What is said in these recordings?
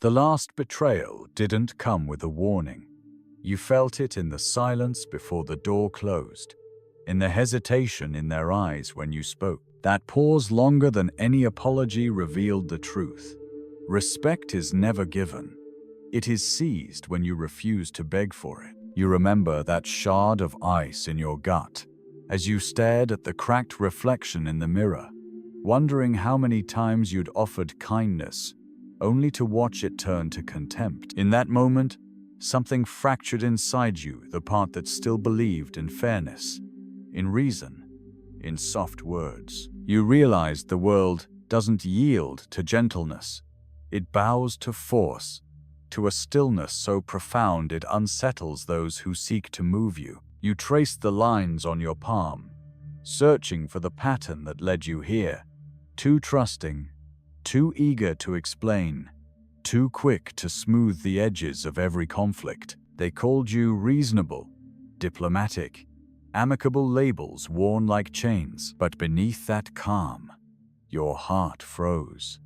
The last betrayal didn't come with a warning. You felt it in the silence before the door closed, in the hesitation in their eyes when you spoke. That pause longer than any apology revealed the truth. Respect is never given. It is seized when you refuse to beg for it. You remember that shard of ice in your gut as you stared at the cracked reflection in the mirror, wondering how many times you'd offered kindness, only to watch it turn to contempt. In that moment, something fractured inside you, the part that still believed in fairness, in reason, in soft words. You realized the world doesn't yield to gentleness. It bows to force, to a stillness so profound it unsettles those who seek to move you. You traced the lines on your palm, searching for the pattern that led you here, too trusting, too eager to explain, too quick to smooth the edges of every conflict. They called you reasonable, diplomatic, amicable, labels worn like chains. But beneath that calm, your heart froze.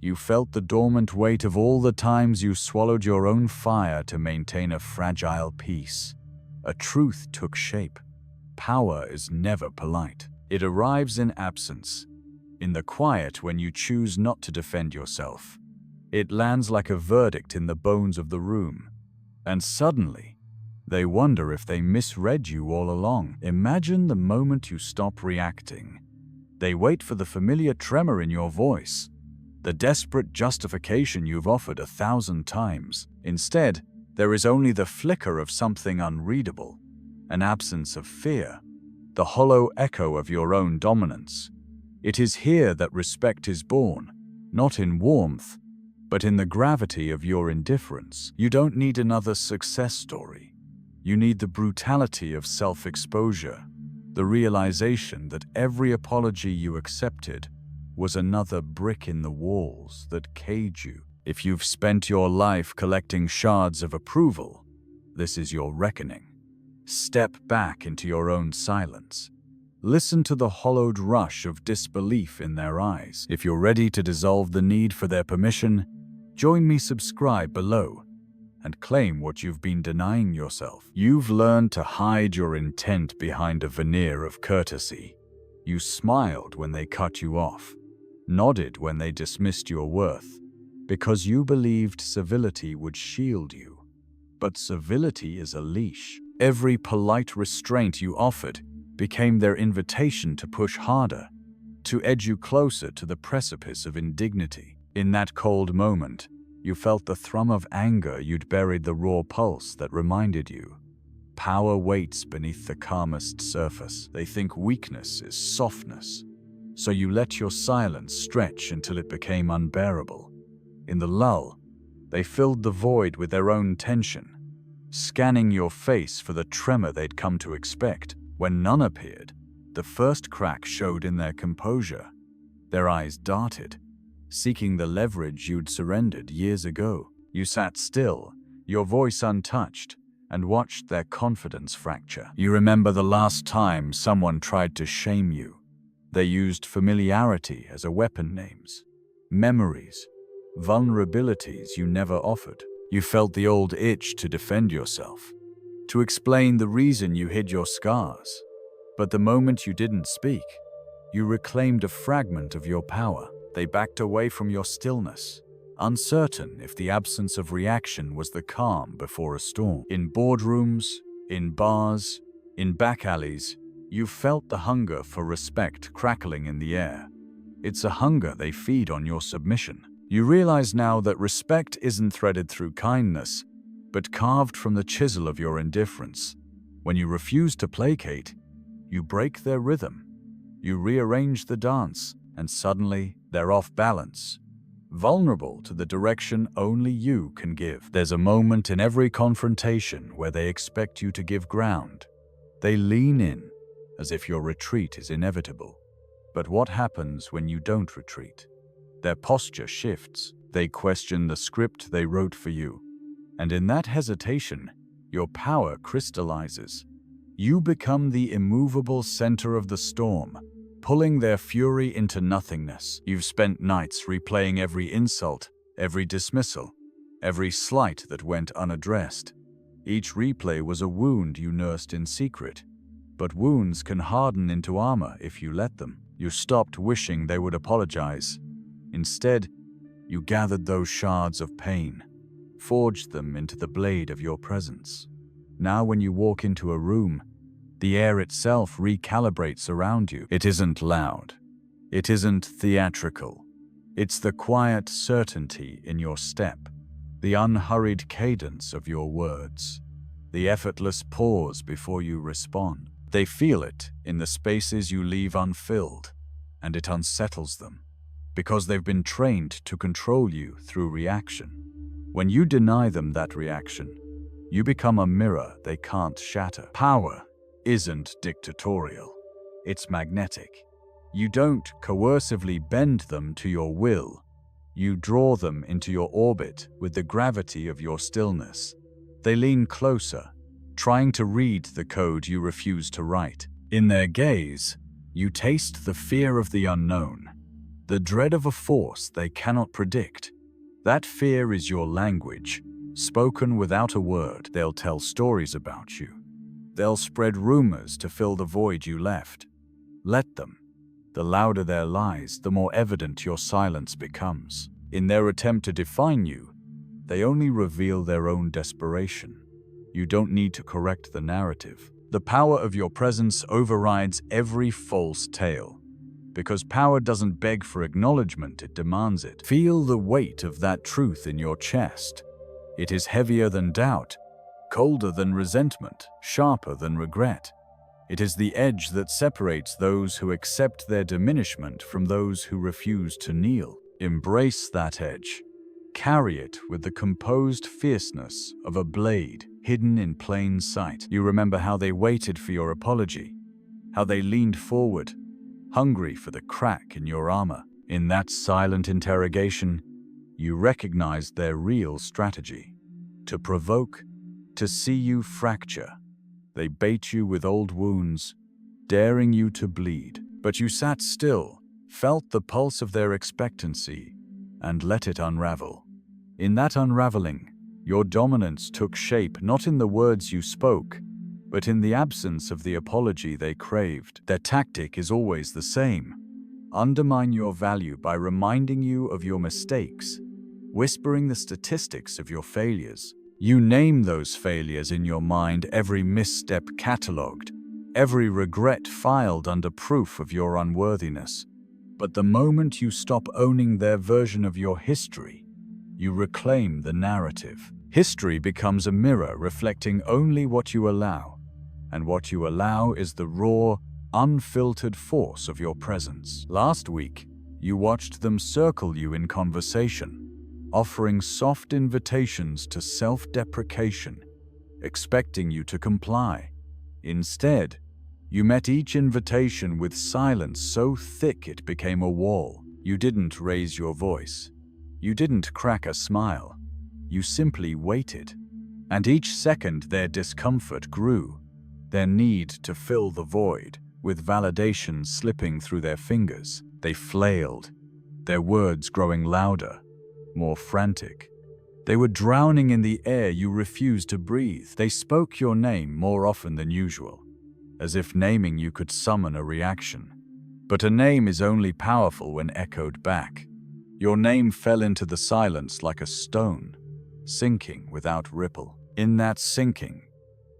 You felt the dormant weight of all the times you swallowed your own fire to maintain a fragile peace. A truth took shape. Power is never polite. It arrives in absence, in the quiet when you choose not to defend yourself. It lands like a verdict in the bones of the room. And suddenly, they wonder if they misread you all along. Imagine the moment you stop reacting. They wait for the familiar tremor in your voice, the desperate justification you've offered 1,000 times. Instead, there is only the flicker of something unreadable, an absence of fear, the hollow echo of your own dominance. It is here that respect is born, not in warmth, but in the gravity of your indifference. You don't need another success story. You need the brutality of self-exposure, the realization that every apology you accepted was another brick in the walls that cage you. If you've spent your life collecting shards of approval, this is your reckoning. Step back into your own silence. Listen to the hollowed rush of disbelief in their eyes. If you're ready to dissolve the need for their permission, join me, subscribe below, and claim what you've been denying yourself. You've learned to hide your intent behind a veneer of courtesy. You smiled when they cut you off, nodded when they dismissed your worth, because you believed civility would shield you. But civility is a leash. Every polite restraint you offered became their invitation to push harder, to edge you closer to the precipice of indignity. In that cold moment, you felt the thrum of anger you'd buried, the raw pulse that reminded you. Power waits beneath the calmest surface. They think weakness is softness, so you let your silence stretch until it became unbearable. In the lull, they filled the void with their own tension, scanning your face for the tremor they'd come to expect. When none appeared, the first crack showed in their composure. Their eyes darted, seeking the leverage you'd surrendered years ago. You sat still, your voice untouched, and watched their confidence fracture. You remember the last time someone tried to shame you. They used familiarity as a weapon, names, memories, vulnerabilities you never offered. You felt the old itch to defend yourself, to explain the reason you hid your scars. But the moment you didn't speak, you reclaimed a fragment of your power. They backed away from your stillness, uncertain if the absence of reaction was the calm before a storm. In boardrooms, in bars, in back alleys, you felt the hunger for respect crackling in the air. It's a hunger they feed on your submission. You realize now that respect isn't threaded through kindness, but carved from the chisel of your indifference. When you refuse to placate, you break their rhythm. You rearrange the dance, and suddenly they're off balance, vulnerable to the direction only you can give. There's a moment in every confrontation where they expect you to give ground. They lean in, as if your retreat is inevitable. But what happens when you don't retreat? Their posture shifts. They question the script they wrote for you. And in that hesitation, your power crystallizes. You become the immovable center of the storm, pulling their fury into nothingness. You've spent nights replaying every insult, every dismissal, every slight that went unaddressed. Each replay was a wound you nursed in secret. But wounds can harden into armor if you let them. You stopped wishing they would apologize. Instead, you gathered those shards of pain, forged them into the blade of your presence. Now when you walk into a room, the air itself recalibrates around you. It isn't loud. It isn't theatrical. It's the quiet certainty in your step, the unhurried cadence of your words, the effortless pause before you respond. They feel it in the spaces you leave unfilled, and it unsettles them, because they've been trained to control you through reaction. When you deny them that reaction, you become a mirror they can't shatter. Power isn't dictatorial. It's magnetic. You don't coercively bend them to your will. You draw them into your orbit with the gravity of your stillness. They lean closer, trying to read the code you refuse to write. In their gaze, you taste the fear of the unknown, the dread of a force they cannot predict. That fear is your language, spoken without a word. They'll tell stories about you. They'll spread rumors to fill the void you left. Let them. The louder their lies, the more evident your silence becomes. In their attempt to define you, they only reveal their own desperation. You don't need to correct the narrative. The power of your presence overrides every false tale. Because power doesn't beg for acknowledgement, it demands it. Feel the weight of that truth in your chest. It is heavier than doubt, colder than resentment, sharper than regret. It is the edge that separates those who accept their diminishment from those who refuse to kneel. Embrace that edge. Carry it with the composed fierceness of a blade hidden in plain sight. You remember how they waited for your apology, how they leaned forward, hungry for the crack in your armor. In that silent interrogation, you recognized their real strategy: to provoke, to see you fracture. They bait you with old wounds, daring you to bleed. But you sat still, felt the pulse of their expectancy, and let it unravel. In that unraveling, your dominance took shape not in the words you spoke, but in the absence of the apology they craved. Their tactic is always the same: undermine your value by reminding you of your mistakes, whispering the statistics of your failures. You name those failures in your mind, every misstep catalogued, every regret filed under proof of your unworthiness. But the moment you stop owning their version of your history, you reclaim the narrative. History becomes a mirror reflecting only what you allow, and what you allow is the raw, unfiltered force of your presence. Last week, you watched them circle you in conversation, offering soft invitations to self-deprecation, expecting you to comply. Instead, you met each invitation with silence so thick it became a wall. You didn't raise your voice. You didn't crack a smile. You simply waited. And each second their discomfort grew, their need to fill the void, with validation slipping through their fingers. They flailed, their words growing louder, more frantic. They were drowning in the air you refused to breathe. They spoke your name more often than usual, as if naming you could summon a reaction. But a name is only powerful when echoed back. Your name fell into the silence like a stone, sinking without ripple. In that sinking,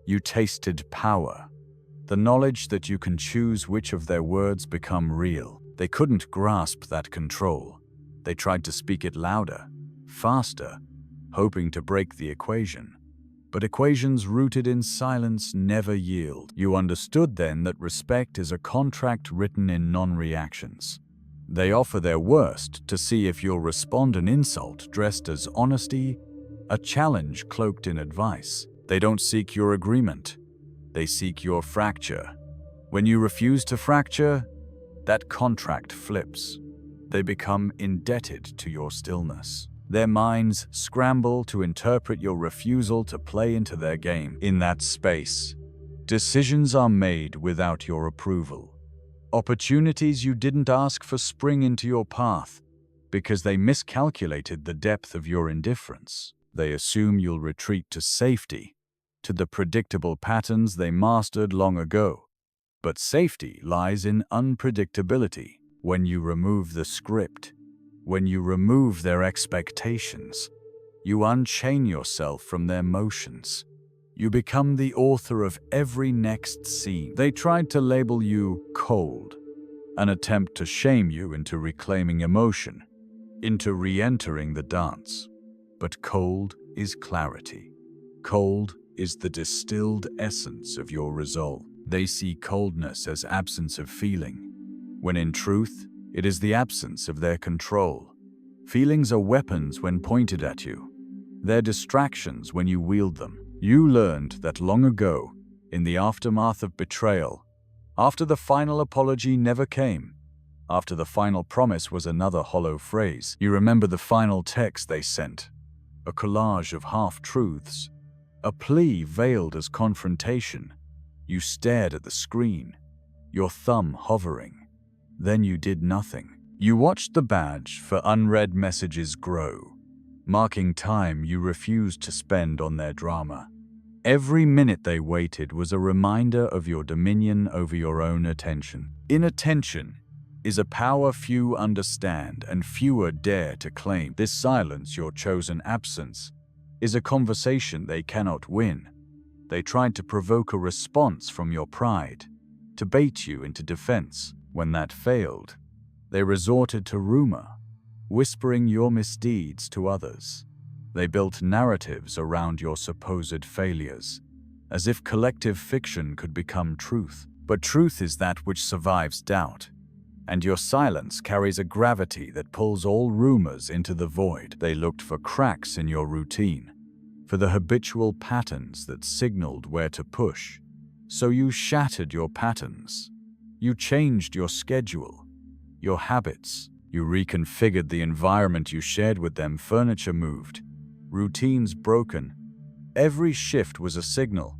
you tasted power, the knowledge that you can choose which of their words become real. They couldn't grasp that control. They tried to speak it louder, faster, hoping to break the equation. But equations rooted in silence never yield. You understood then that respect is a contract written in non-reactions. They offer their worst to see if you'll respond an insult dressed as honesty, a challenge cloaked in advice. They don't seek your agreement. They seek your fracture. When you refuse to fracture, that contract flips. They become indebted to your stillness. Their minds scramble to interpret your refusal to play into their game. In that space, decisions are made without your approval. Opportunities you didn't ask for spring into your path because they miscalculated the depth of your indifference. They assume you'll retreat to safety, to the predictable patterns they mastered long ago. But safety lies in unpredictability. When you remove the script, when you remove their expectations, you unchain yourself from their motions. You become the author of every next scene. They tried to label you cold, an attempt to shame you into reclaiming emotion, into re-entering the dance. But cold is clarity. Cold is the distilled essence of your resolve. They see coldness as absence of feeling, when in truth, it is the absence of their control. Feelings are weapons when pointed at you. They're distractions when you wield them. You learned that long ago, in the aftermath of betrayal, after the final apology never came, after the final promise was another hollow phrase. You remember the final text they sent, a collage of half-truths, a plea veiled as confrontation. You stared at the screen, your thumb hovering. Then you did nothing. You watched the badge for unread messages grow, marking time you refused to spend on their drama. Every minute they waited was a reminder of your dominion over your own attention. Inattention is a power few understand and fewer dare to claim. This silence, your chosen absence, is a conversation they cannot win. They tried to provoke a response from your pride, to bait you into defense. When that failed, they resorted to rumor, whispering your misdeeds to others. They built narratives around your supposed failures, as if collective fiction could become truth. But truth is that which survives doubt, and your silence carries a gravity that pulls all rumors into the void. They looked for cracks in your routine, for the habitual patterns that signaled where to push. So you shattered your patterns. You changed your schedule, your habits. You reconfigured the environment you shared with them. Furniture moved, routines broken. Every shift was a signal.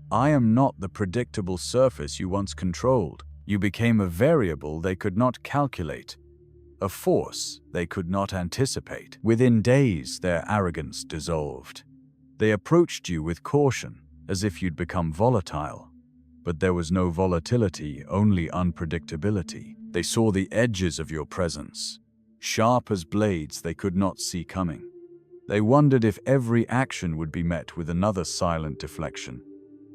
I am not the predictable surface you once controlled. You became a variable they could not calculate, a force they could not anticipate. Within days, their arrogance dissolved. They approached you with caution, as if you'd become volatile. But there was no volatility, only unpredictability. They saw the edges of your presence, sharp as blades they could not see coming. They wondered if every action would be met with another silent deflection,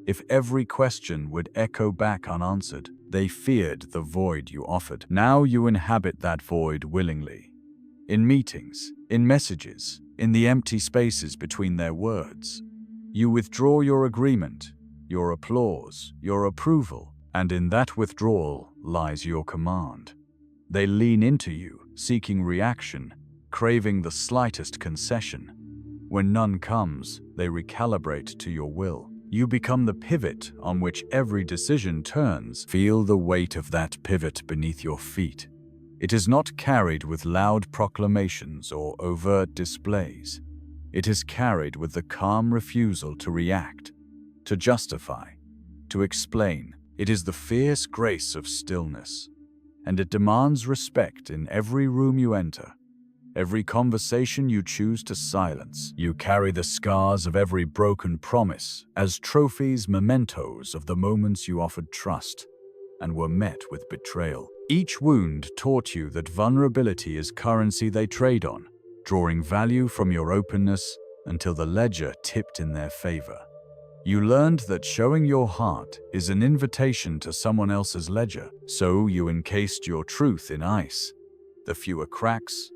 if every question would echo back unanswered. They feared the void you offered. Now you inhabit that void willingly. In meetings, in messages, in the empty spaces between their words. You withdraw your agreement, your applause, your approval, and in that withdrawal lies your command. They lean into you, seeking reaction, craving the slightest concession. When none comes, they recalibrate to your will. You become the pivot on which every decision turns. Feel the weight of that pivot beneath your feet. It is not carried with loud proclamations or overt displays. It is carried with the calm refusal to react, to justify, to explain. It is the fierce grace of stillness, and it demands respect in every room you enter, every conversation you choose to silence. You carry the scars of every broken promise as trophies, mementos of the moments you offered trust and were met with betrayal. Each wound taught you that vulnerability is currency they trade on, drawing value from your openness until the ledger tipped in their favor. You learned that showing your heart is an invitation to someone else's ledger, so you encased your truth in ice. The fewer cracks,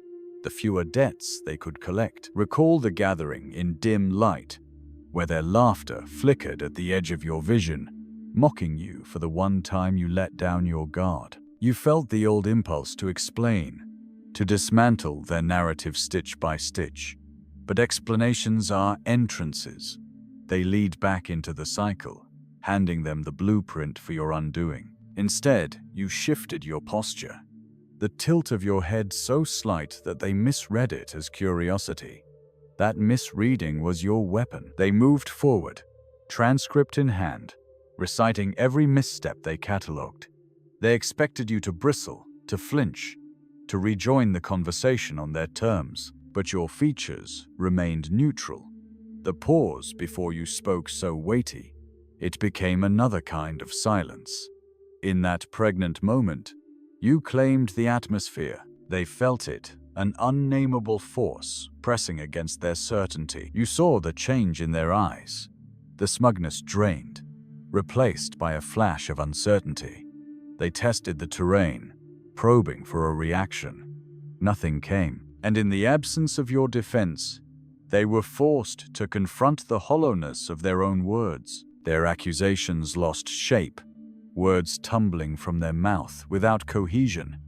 the fewer debts they could collect. Recall the gathering in dim light, where their laughter flickered at the edge of your vision, mocking you for the one time you let down your guard. You felt the old impulse to explain, to dismantle their narrative stitch by stitch. But explanations are entrances. They lead back into the cycle, handing them the blueprint for your undoing. Instead, you shifted your posture, the tilt of your head so slight that they misread it as curiosity. That misreading was your weapon. They moved forward, transcript in hand, reciting every misstep they catalogued. They expected you to bristle, to flinch, to rejoin the conversation on their terms. But your features remained neutral. The pause before you spoke so weighty, it became another kind of silence. In that pregnant moment, you claimed the atmosphere. They felt it, an unnameable force pressing against their certainty. You saw the change in their eyes, the smugness drained, replaced by a flash of uncertainty. They tested the terrain, probing for a reaction. Nothing came, and in the absence of your defense, they were forced to confront the hollowness of their own words. Their accusations lost shape, words tumbling from their mouth without cohesion,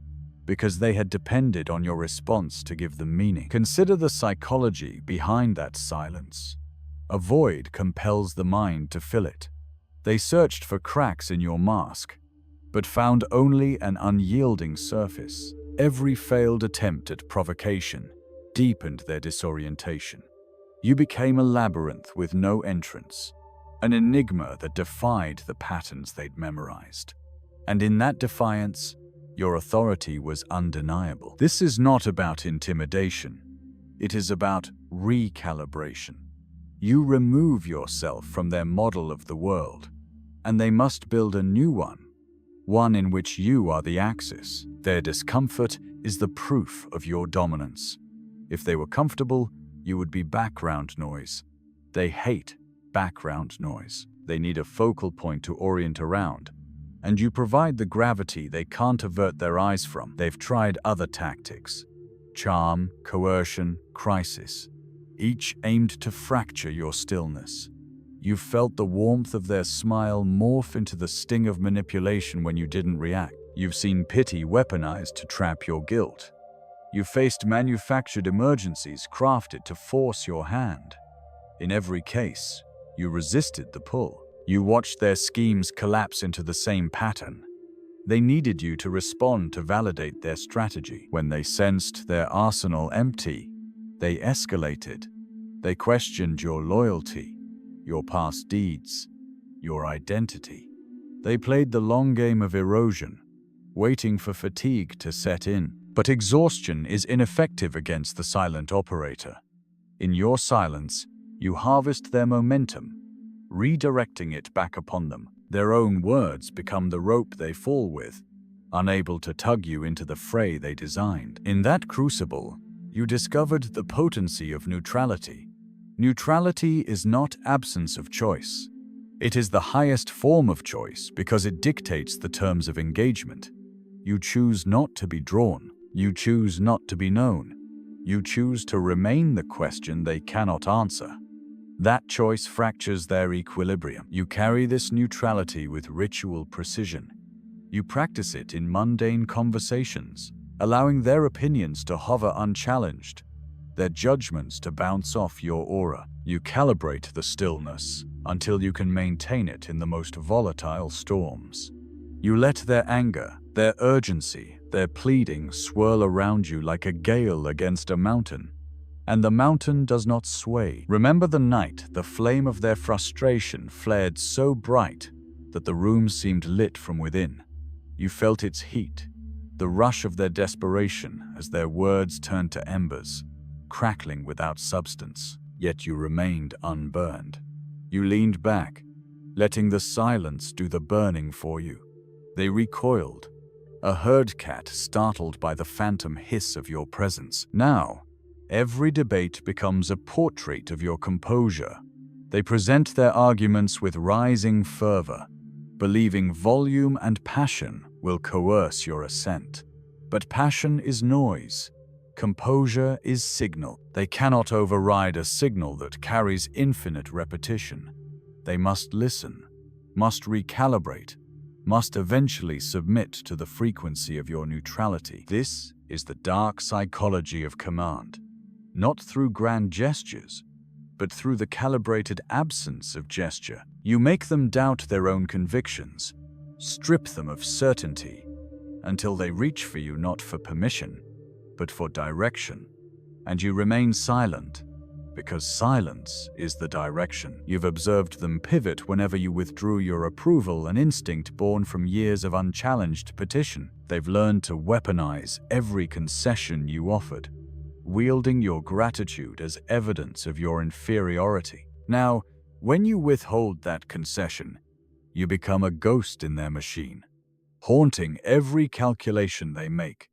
because they had depended on your response to give them meaning. Consider the psychology behind that silence. A void compels the mind to fill it. They searched for cracks in your mask, but found only an unyielding surface. Every failed attempt at provocation deepened their disorientation. You became a labyrinth with no entrance, an enigma that defied the patterns they'd memorized. And in that defiance, your authority was undeniable. This is not about intimidation. It is about recalibration. You remove yourself from their model of the world, and they must build a new one in which you are the axis. Their discomfort is the proof of your dominance. If they were comfortable, you would be background noise. They hate background noise. They need a focal point to orient around, and you provide the gravity they can't avert their eyes from. They've tried other tactics: charm, coercion, crisis, each aimed to fracture your stillness. You've felt the warmth of their smile morph into the sting of manipulation when you didn't react. You've seen pity weaponized to trap your guilt. You faced manufactured emergencies crafted to force your hand. In every case, you resisted the pull. You watched their schemes collapse into the same pattern. They needed you to respond to validate their strategy. When they sensed their arsenal empty, they escalated. They questioned your loyalty, your past deeds, your identity. They played the long game of erosion, waiting for fatigue to set in. But exhaustion is ineffective against the silent operator. In your silence, you harvest their momentum, redirecting it back upon them. Their own words become the rope they fall with, unable to tug you into the fray they designed. In that crucible, you discovered the potency of neutrality. Neutrality is not absence of choice. It is the highest form of choice because it dictates the terms of engagement. You choose not to be drawn. You choose not to be known. You choose to remain the question they cannot answer. That choice fractures their equilibrium. You carry this neutrality with ritual precision. You practice it in mundane conversations, allowing their opinions to hover unchallenged, their judgments to bounce off your aura. You calibrate the stillness until you can maintain it in the most volatile storms. You let their anger, their urgency, their pleading swirl around you like a gale against a mountain, and the mountain does not sway. Remember the night the flame of their frustration flared so bright that the room seemed lit from within. You felt its heat, the rush of their desperation as their words turned to embers, crackling without substance, yet you remained unburned. You leaned back, letting the silence do the burning for you. They recoiled, a herd cat startled by the phantom hiss of your presence. Now, every debate becomes a portrait of your composure. They present their arguments with rising fervor, believing volume and passion will coerce your assent. But passion is noise. Composure is signal. They cannot override a signal that carries infinite repetition. They must listen, must recalibrate, must eventually submit to the frequency of your neutrality. This is the dark psychology of command, not through grand gestures, but through the calibrated absence of gesture. You make them doubt their own convictions, strip them of certainty, until they reach for you not for permission, but for direction. And you remain silent, because silence is the direction. You've observed them pivot whenever you withdrew your approval, an instinct born from years of unchallenged petition. They've learned to weaponize every concession you offered, wielding your gratitude as evidence of your inferiority. Now, when you withhold that concession, you become a ghost in their machine, haunting every calculation they make.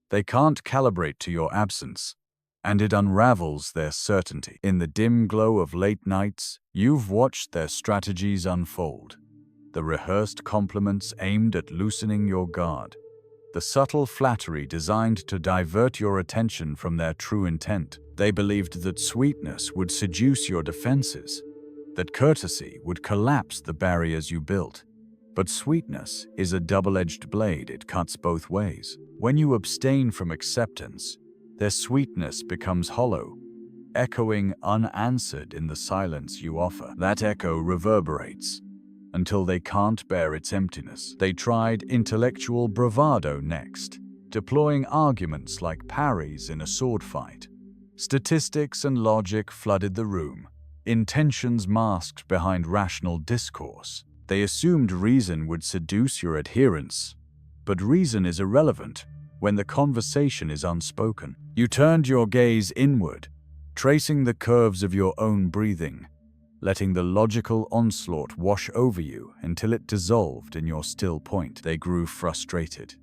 They can't calibrate to your absence, and it unravels their certainty. In the dim glow of late nights, you've watched their strategies unfold. The rehearsed compliments aimed at loosening your guard. The subtle flattery designed to divert your attention from their true intent. They believed that sweetness would seduce your defenses, that courtesy would collapse the barriers you built. But sweetness is a double-edged blade. It cuts both ways. When you abstain from acceptance, their sweetness becomes hollow, echoing unanswered in the silence you offer. That echo reverberates until they can't bear its emptiness. They tried intellectual bravado next, deploying arguments like parries in a sword fight. Statistics and logic flooded the room, intentions masked behind rational discourse. They assumed reason would seduce your adherence, but reason is irrelevant when the conversation is unspoken. You turned your gaze inward, tracing the curves of your own breathing, letting the logical onslaught wash over you until it dissolved in your still point. They grew frustrated,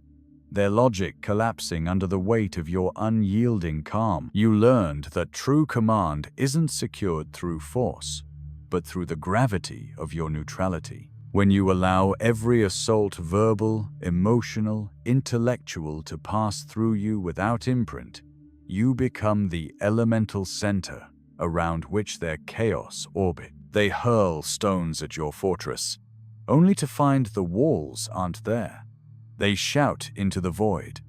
their logic collapsing under the weight of your unyielding calm. You learned that true command isn't secured through force, but through the gravity of your neutrality. When you allow every assault, verbal, emotional, intellectual, to pass through you without imprint, you become the elemental center around which their chaos orbit. They hurl stones at your fortress, only to find the walls aren't there. They shout into the void,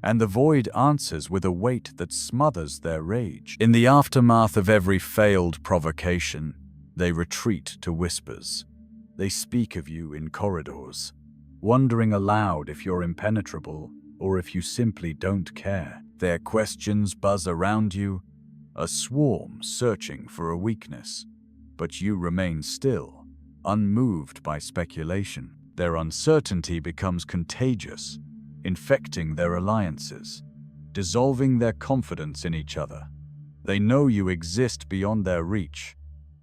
and the void answers with a weight that smothers their rage. In the aftermath of every failed provocation, they retreat to whispers. They speak of you in corridors, wondering aloud if you're impenetrable or if you simply don't care. Their questions buzz around you, a swarm searching for a weakness. But you remain still, unmoved by speculation. Their uncertainty becomes contagious, infecting their alliances, dissolving their confidence in each other. They know you exist beyond their reach,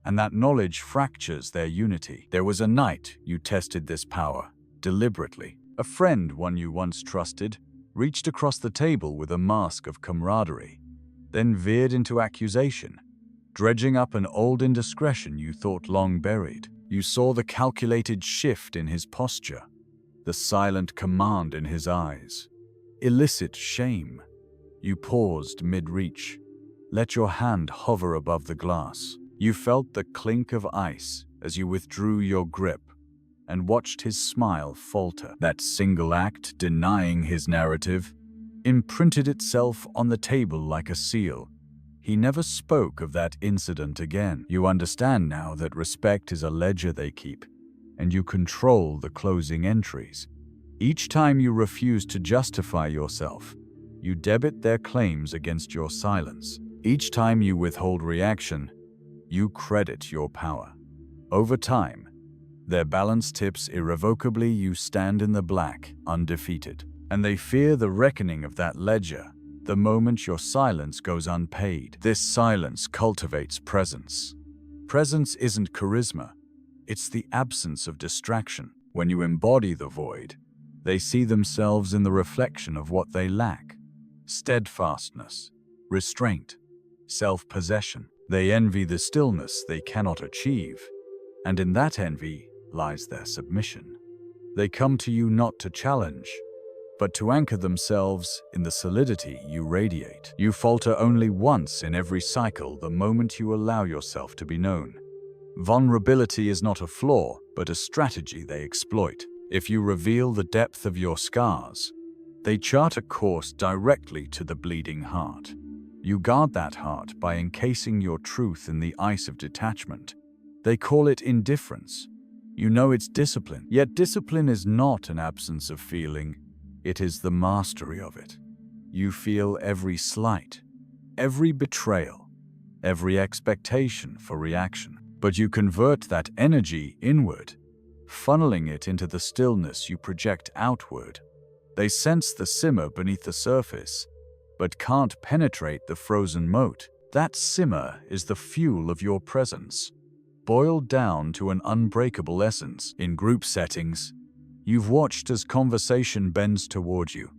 and that knowledge fractures their unity. There was a night you tested this power, deliberately. A friend, one you once trusted, reached across the table with a mask of camaraderie, then veered into accusation, dredging up an old indiscretion you thought long buried. You saw the calculated shift in his posture, the silent command in his eyes. Illicit shame. You paused mid-reach, let your hand hover above the glass. You felt the clink of ice as you withdrew your grip and watched his smile falter. That single act, denying his narrative, imprinted itself on the table like a seal. He never spoke of that incident again. You understand now that respect is a ledger they keep, and you control the closing entries. Each time you refuse to justify yourself, you debit their claims against your silence. Each time you withhold reaction, you credit your power. Over time, their balance tips irrevocably. You stand in the black, undefeated, and they fear the reckoning of that ledger the moment your silence goes unpaid. This silence cultivates presence. Presence isn't charisma, it's the absence of distraction. When you embody the void, they see themselves in the reflection of what they lack: steadfastness, restraint, self-possession. They envy the stillness they cannot achieve, and in that envy lies their submission. They come to you not to challenge, but to anchor themselves in the solidity you radiate. You falter only once in every cycle, the moment you allow yourself to be known. Vulnerability is not a flaw, but a strategy they exploit. If you reveal the depth of your scars, they chart a course directly to the bleeding heart. You guard that heart by encasing your truth in the ice of detachment. They call it indifference. You know it's discipline. Yet discipline is not an absence of feeling. It is the mastery of it. You feel every slight, every betrayal, every expectation for reaction. But you convert that energy inward, funneling it into the stillness you project outward. They sense the simmer beneath the surface, but can't penetrate the frozen moat. That simmer is the fuel of your presence. boiled down to an unbreakable essence. In group settings, you've watched as conversation bends toward you,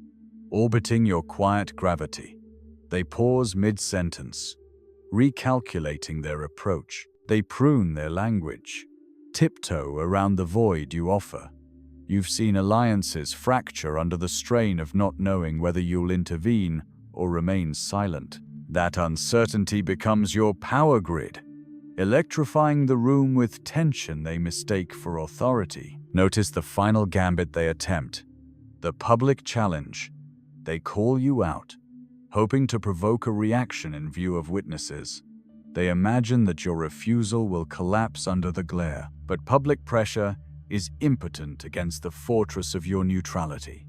orbiting your quiet gravity. They pause mid-sentence, recalculating their approach. They prune their language, tiptoe around the void you offer. You've seen alliances fracture under the strain of not knowing whether you'll intervene or remain silent. That uncertainty becomes your power grid, electrifying the room with tension they mistake for authority. Notice the final gambit they attempt, the public challenge. They call you out, hoping to provoke a reaction in view of witnesses. They imagine that your refusal will collapse under the glare, but public pressure is impotent against the fortress of your neutrality.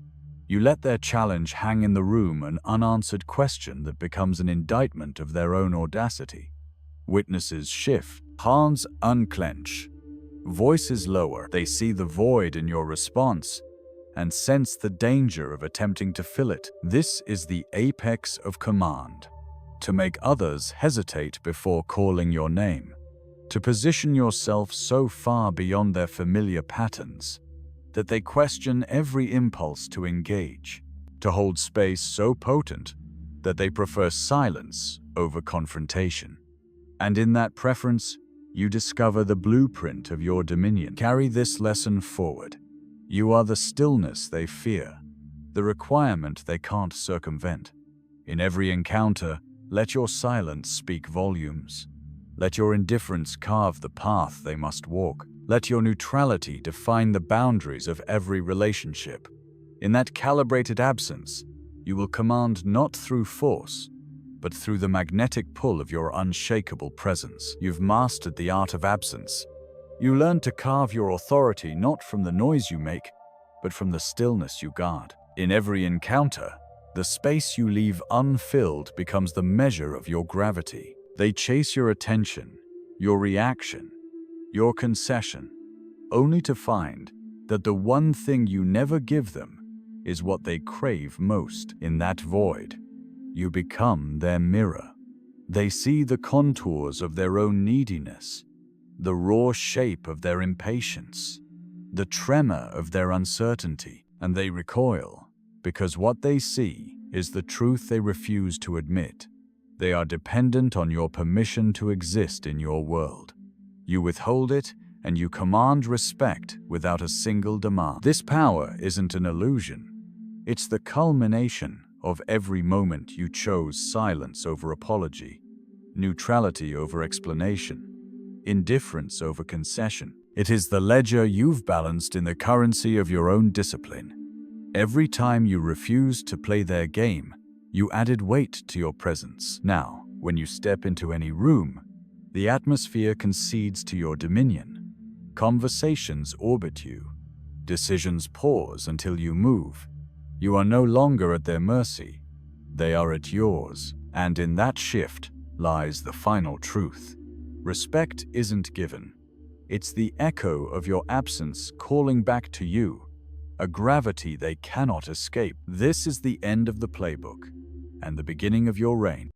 You let their challenge hang in the room, an unanswered question that becomes an indictment of their own audacity. Witnesses shift, palms unclench, voices lower. They see the void in your response and sense the danger of attempting to fill it. This is the apex of command. To make others hesitate before calling your name. To position yourself so far beyond their familiar patterns that they question every impulse to engage. To hold space so potent that they prefer silence over confrontation. And in that preference, you discover the blueprint of your dominion. Carry this lesson forward. You are the stillness they fear, the requirement they can't circumvent. In every encounter, let your silence speak volumes. Let your indifference carve the path they must walk. Let your neutrality define the boundaries of every relationship. In that calibrated absence, you will command not through force, but through the magnetic pull of your unshakable presence. You've mastered the art of absence. You learn to carve your authority not from the noise you make, but from the stillness you guard. In every encounter, the space you leave unfilled becomes the measure of your gravity. They chase your attention, your reaction, your concession, only to find that the one thing you never give them is what they crave most. In that void, you become their mirror. They see the contours of their own neediness, the raw shape of their impatience, the tremor of their uncertainty, and they recoil, because what they see is the truth they refuse to admit. They are dependent on your permission to exist in your world. You withhold it, and you command respect without a single demand. This power isn't an illusion. It's the culmination of every moment you chose silence over apology, neutrality over explanation, indifference over concession. It is the ledger you've balanced in the currency of your own discipline. Every time you refused to play their game, you added weight to your presence. Now, when you step into any room, the atmosphere concedes to your dominion. Conversations orbit you. Decisions pause until you move. You are no longer at their mercy. They are at yours. And in that shift lies the final truth. Respect isn't given. It's the echo of your absence calling back to you, a gravity they cannot escape. This is the end of the playbook and the beginning of your reign.